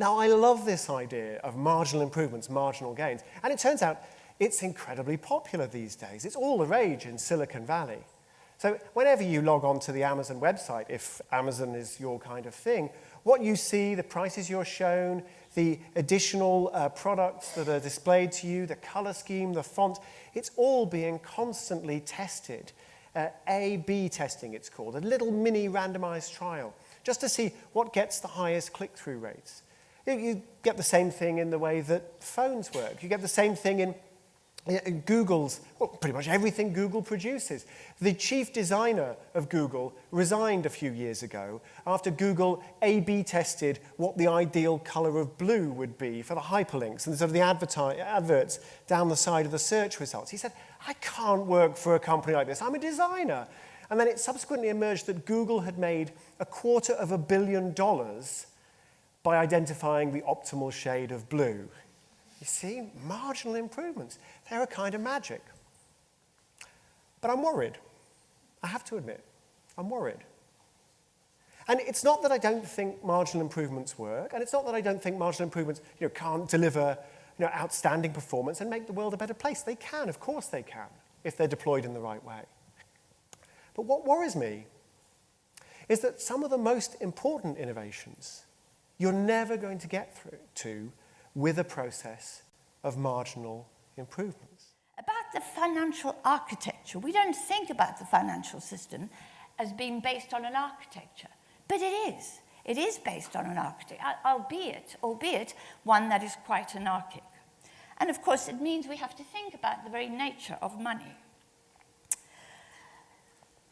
Now, I love this idea of marginal improvements, marginal gains, and it turns out it's incredibly popular these days. It's all the rage in Silicon Valley. So whenever you log on to the Amazon website, if Amazon is your kind of thing, what you see, the prices you're shown, the additional products that are displayed to you, the color scheme, the font, it's all being constantly tested. A/B testing, it's called, a little mini randomized trial, just to see what gets the highest click-through rates. You get the same thing in the way that phones work. You get the same thing in Google's, well, pretty much everything Google produces. The chief designer of Google resigned a few years ago after Google A/B tested what the ideal color of blue would be for the hyperlinks and sort of the adverts down the side of the search results. He said, I can't work for a company like this. I'm a designer. And then it subsequently emerged that Google had made $250 million by identifying the optimal shade of blue. You see, marginal improvements. They're a kind of magic. But I'm worried. I have to admit, I'm worried. And it's not that I don't think marginal improvements work, and it's not that I don't think marginal improvements can't deliver outstanding performance and make the world a better place. They can, of course they can, if they're deployed in the right way. But what worries me is that some of the most important innovations you're never going to get through to with a process of marginal improvements. About the financial architecture, we don't think about the financial system as being based on an architecture, but it is. It is based on an architecture, albeit one that is quite anarchic. And of course, it means we have to think about the very nature of money.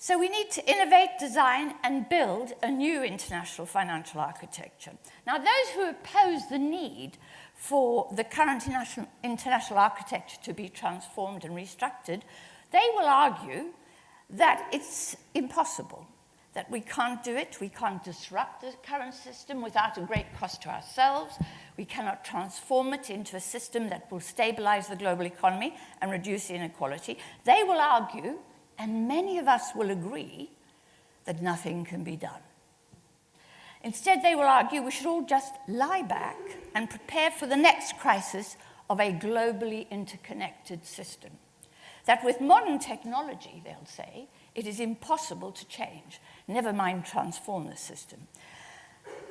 So we need to innovate, design, and build a new international financial architecture. Now, those who oppose the need for the current international architecture to be transformed and restructured, they will argue that it's impossible, that we can't do it, we can't disrupt the current system without a great cost to ourselves, we cannot transform it into a system that will stabilize the global economy and reduce inequality. They will argue, and many of us will agree, that nothing can be done. Instead, they will argue we should all just lie back and prepare for the next crisis of a globally interconnected system. That with modern technology, they'll say, it is impossible to change, never mind transform the system.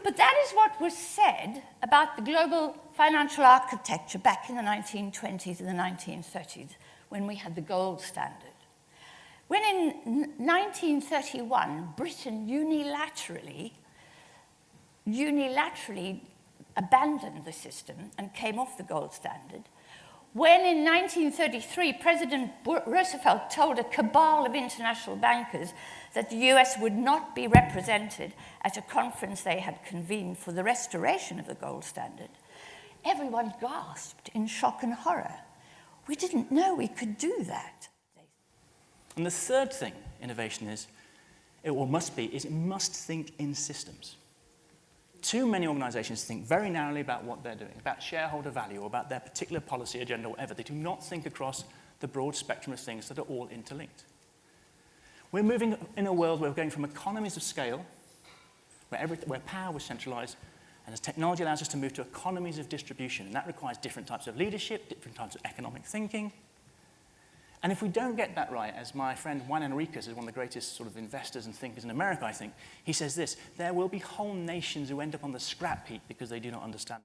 But that is what was said about the global financial architecture back in the 1920s and the 1930s, when we had the gold standard. When in 1931, Britain unilaterally abandoned the system and came off the gold standard, when in 1933, President Roosevelt told a cabal of international bankers that the US would not be represented at a conference they had convened for the restoration of the gold standard, everyone gasped in shock and horror. We didn't know we could do that. And the third thing innovation is, it must think in systems. Too many organizations think very narrowly about what they're doing, about shareholder value, or about their particular policy agenda, or whatever. They do not think across the broad spectrum of things that are all interlinked. We're moving in a world where we're going from economies of scale, where power was centralized, and as technology allows us to move to economies of distribution, and that requires different types of leadership, different types of economic thinking. And if we don't get that right, as my friend Juan Enriquez is one of the greatest sort of investors and thinkers in America, I think, he says this: there will be whole nations who end up on the scrap heap because they do not understand.